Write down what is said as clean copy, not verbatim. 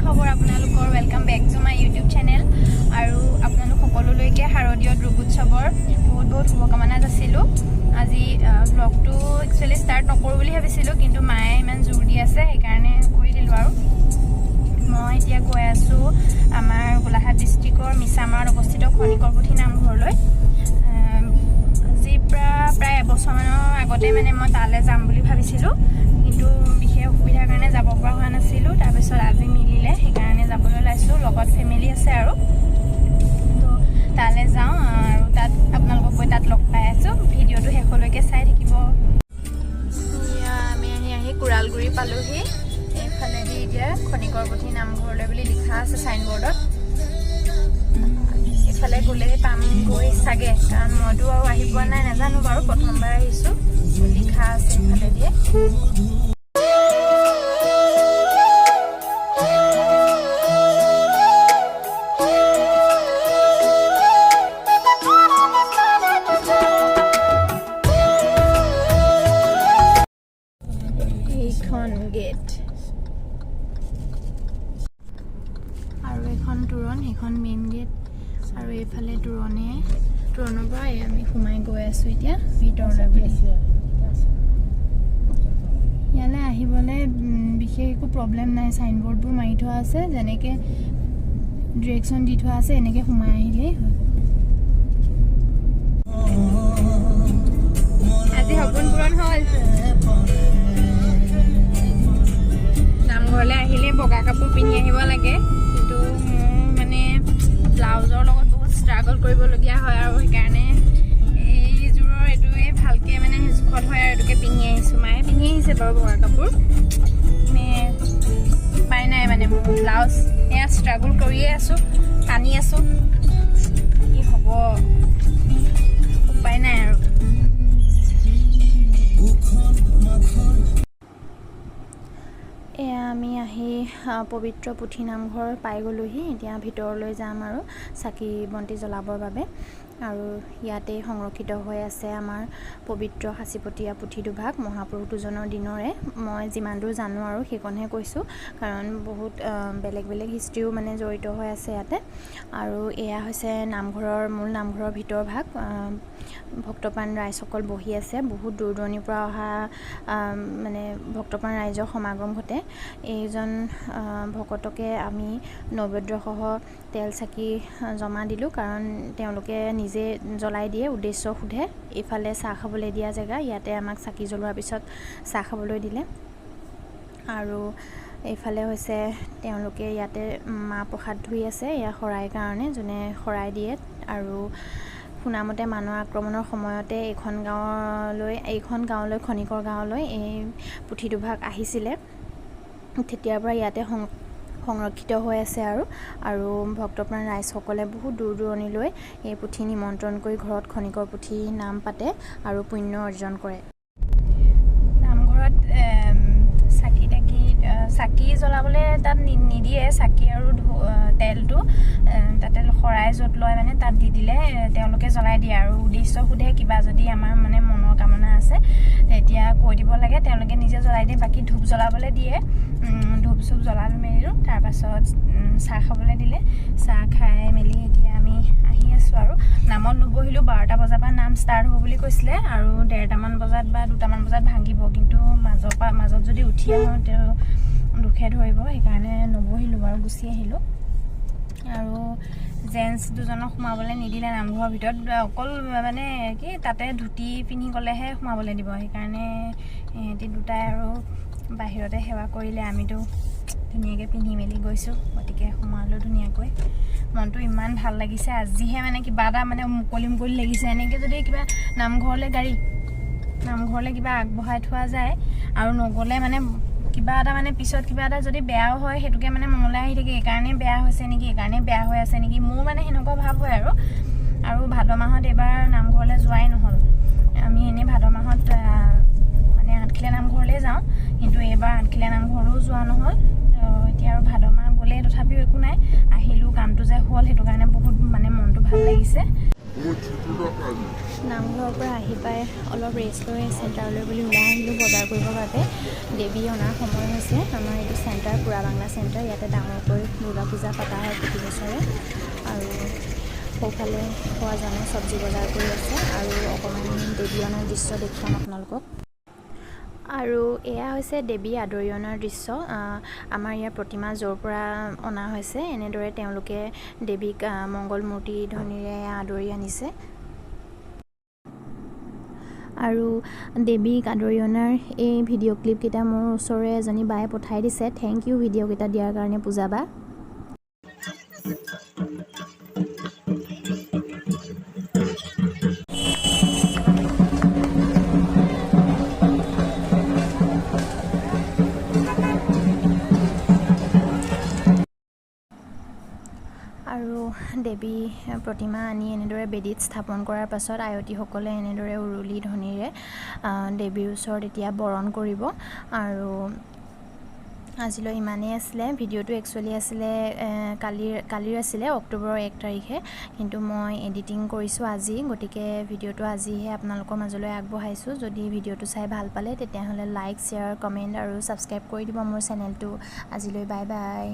খবৰ আপোনালোকৰ welcome back to my YouTube channel আৰু আপোনালোক সকলোলৈকে শাৰদীয় দুৰ্গ উৎসৱৰ বহুত শুভকামনা যাচিলো আজি ব্লগটো একচুয়ালি স্টাৰ্ট নকৰো বুলি ভাবিছিলো কিন্তু মায়ে ইমান জোৰ দি আছে সেইকাৰণে কৰি দিলো আৰু মই এতিয়া গৈ আছো আমাৰ গোলাঘাট ডিস্ট্ৰিক্টৰ মিছামাৰত অৱস্থিত খনিkarputhi নামঘৰলৈ আজি প্ৰায় এবছৰমানৰ আগতে মানে মই তালে যাম বুলি ভাবিছিলো কিন্তু বিশেষ অসুবিধাৰ কাৰণে যাব পৰা হোৱা নাছিল তাৰ পিছত আজি মিলিলে সেইকাৰণে যাবলৈ লাইছো লগত ফ্যামিলি আছে আৰু তো তালে যাওঁ আৰু তাত আপোনালোকক গৈ তাত লগ পাই আছো ভিডিওটো শেষলৈকে চাই থাকিব আমি আহি কুৰালগুৰি পালোহি এইফালে দি এতিয়া খনিkarputhi নামঘৰলৈ বুলি লিখা আছে সাইনবোৰ্ডত এইফালে গ'লে পাম গৈ চাগে কাৰণ মইতো আৰু আহি পোৱা নাই নাজানো বাৰু প্ৰথমবাৰ আহিছো লিখা আছে এইফালে দিয়ে গেট আৰু এখন তুৰণ এখন মেইন গেট আৰু এইফালে তুৰণৰ পৰা আমি সোমাই গৈ আছো এতিয়া ভিতৰলৈ বুলি ইয়ালে আহিবলৈ বিশেষ একো প্ৰব্লেম নাই সাইনবোৰ্ডবোৰ মাৰি থোৱা আছে যেনেকে ডিৰেকচন দি থোৱা আছে এনেকে সোমাই আহিলেই আজি হপন পুৰণ হ'ল নামঘৰলৈ আহিলে বগা কাপোৰ পিন্ধি আহিব লাগে কিন্তু মানে ব্লাউজৰ লগত বহুত ষ্ট্ৰাগল কৰিবলগীয়া হয় আৰু সেইকাৰণে এইযোৰৰ এইটোৱে ভালকে মানে জোখত হয় আৰু এইটোকে পিন্ধি আহিছোঁ মায়ে পিন্ধি আহিছে বাৰু বগা কাপোৰ উপায় নাই মানে মোৰ ব্লাউজ এয়া ষ্ট্ৰাগল কৰিয়ে আছোঁ টানি আছোঁ কি হ'ব উপায় নাই আৰু এয়া আমি আহি পবিত্ৰ পুথি নামঘৰ পাই গলোহি এতিয়া ভিতৰলৈ যাম আৰু চাকি বন্তি জ্বলাবৰ বাবে আৰু ইয়াতে সংৰক্ষিত হৈ আছে আমাৰ পবিত্ৰ সাঁচিপতীয়া পুথি দুভাগ মহাপুৰুষ দুজনৰ দিনৰে মই যিমান দূৰ জানো আৰু সেইকণহে কৈছোঁ কাৰণ বহুত বেলেগ হিষ্ট্ৰীও মানে জড়িত হৈ আছে ইয়াতে আৰু এয়া হৈছে মূল নামঘৰৰ ভিতৰভাগ ভক্তপ্ৰাণ ৰাইজসকল বহি আছে বহুত দূৰ দূৰণিৰ পৰা অহা মানে ভক্তপ্ৰাণ ৰাইজৰ সমাগম ঘটে এইজন ভকতকে আমি নৈবেদ্যসহ তেল চাকি জমা দিলোঁ কাৰণ তেওঁলোকে নিজে জ্বলাই দিয়ে উদ্দেশ্য সোধে ইফালে চাহ খাবলৈ দিয়া জেগা ইয়াতে আমাক চাকি জ্বলোৱাৰ পিছত চাহ খাবলৈ দিলে আৰু এইফালে হৈছে তেওঁলোকে ইয়াতে মাহ প্ৰসাদ ধুই আছে এয়া শৰাই কাৰণে যোনে শৰাই দিয়ে আৰু শুনামতে মানুহৰ আক্ৰমণৰ সময়তে এইখন গাঁৱলৈ খনিকৰ গাঁৱলৈ এই পুথি দুভাগ আহিছিলে তেতিয়াৰ পৰা ইয়াতে সংৰক্ষিত হৈ আছে আৰু ভক্তপ্ৰাণ ৰাইজসকলে বহুত দূৰ দূৰণিলৈ এই পুথি নিমন্ত্ৰণ কৰি ঘৰত খনিkarputhi নাম পাতে আৰু পুণ্য অৰ্জন কৰে নামঘৰত চাকি জ্বলাবলৈ তাত নিদিয়ে চাকি আৰু তেলটো তাতে শৰাই য'ত লয় মানে তাত দি দিলে তেওঁলোকে জ্বলাই দিয়ে আৰু উদ্দেশ্য সোধে কিবা যদি আমাৰ মানে মনৰ কামনা আছে তেতিয়া কৈ দিব লাগে তেওঁলোকে নিজে জ্বলাই দিয়ে বাকী ধূপ জ্বলাবলৈ দিয়ে ধূপ চুপ জ্বলালো মেলিলোঁ তাৰপাছত চাহ খাবলৈ দিলে চাহ খাই মেলি এতিয়া আমি আহি আছোঁ আৰু নামত নবহিলোঁ 12টা বজাৰ পৰা নাম ষ্টাৰ্ট হ'ব বুলি কৈছিলে আৰু 1:30মান বজাত বা 2টামান বজাত ভাঙিব কিন্তু মাজত যদি উঠি আহোঁ তেওঁ দুখে ধৰিব সেইকাৰণে নবহিলোঁ বাৰু গুচি আহিলোঁ আৰু জেন্টছ দুজনক সোমাবলৈ নিদিলে নামঘৰৰ ভিতৰত অকল মানে কি তাতে ধুতি পিন্ধি গ'লেহে সোমাবলৈ দিব সেইকাৰণে সিহঁতি দুটাই আৰু বাহিৰতে সেৱা কৰিলে আমিতো ধুনীয়াকৈ পিন্ধি মেলি গৈছোঁ গতিকে সোমালোঁ ধুনীয়াকৈ মনটো ইমান ভাল লাগিছে আজিহে মানে কিবা এটা মানে মুকলি লাগিছে এনেকৈ যদি কিবা নামঘৰলৈ কিবা আগবঢ়াই থোৱা যায় আৰু নগ'লে মানে কিবা এটা মানে পিছত কিবা এটা যদি বেয়াও হয় সেইটোকে মানে মনলৈ আহি থাকে এইকাৰণে বেয়া হৈছে নেকি এইকাৰণে বেয়া হৈ আছে নেকি মোৰ মানে সেনেকুৱা ভাৱ হয় আৰু ভাদ মাহত এইবাৰ নামঘৰলৈ যোৱাই নহ'ল আমি এনেই ভাদ মাহত মানে আঠখেলীয়া নামঘৰলৈ যাওঁ কিন্তু এইবাৰ আঠখেলীয়া নামঘৰলৈও যোৱা নহ'ল এতিয়া আৰু ভাদ মাহ গ'লে তথাপিও একো নাই আহিলোঁ কামটো যে হ'ল সেইটো কাৰণে বহুত মানে মনটো ভাল লাগিছে নামঘৰৰ পৰা আহি পাই অলপ ৰেষ্ট লৈ চেণ্টাৰলৈ বুলি ওলাই আহিলোঁ বজাৰ কৰিবৰ বাবে। দেৱী অনাৰ সময় হৈছে। আমাৰ এইটো চেণ্টাৰ পুৰা বাংলা চেণ্টাৰ। ইয়াতে ডাঙৰকৈ দুৰ্গা পূজা পতা হয় প্ৰতি বছৰে। আৰু সৌফালে খোৱাজনে চব্জি বজাৰ কৰি আছে আৰু অকণমান দেৱী অনাৰ দৃশ্য দেখুৱাম আপোনালোকক। আৰু এয়া হৈছে দেৱী আদৰি অনাৰ দৃশ্য। আমাৰ ইয়াৰ প্ৰতিমা য'ৰ পৰা অনা হৈছে এনেদৰে তেওঁলোকে দেৱীক মংগল মূৰ্তি ধ্বনিৰে আদৰি আনিছে। আৰু দেৱীক আদৰি অনাৰ এই ভিডিঅ' ক্লিপকেইটা মোৰ ওচৰৰে এজনী বায়ে পঠাই দিছে। থেংক ইউ ভিডিঅ'কেইটা দিয়াৰ কাৰণে পূজা বা। আৰু দেৱী প্ৰতিমা আনি এনেদৰে বেদীত স্থাপন কৰাৰ পাছত আয়তীসকলে এনেদৰে উৰুলি ধ্বনিৰে দেৱীৰ ওচৰত এতিয়া বৰণ কৰিব। আৰু আজিলৈ ইমানেই আছিলে। ভিডিঅ'টো একচুৱেলি আছিলে কালিৰ আছিলে অক্টোবৰৰ 1 তাৰিখে, কিন্তু মই এডিটিং কৰিছোঁ আজি, গতিকে ভিডিঅ'টো আজিহে আপোনালোকৰ মাজলৈ আগবঢ়াইছোঁ। যদি ভিডিঅ'টো চাই ভাল পালে তেতিয়াহ'লে লাইক, শ্বেয়াৰ, কমেণ্ট আৰু ছাবস্ক্ৰাইব কৰি দিব মোৰ চেনেলটো। আজিলৈ বাই বাই।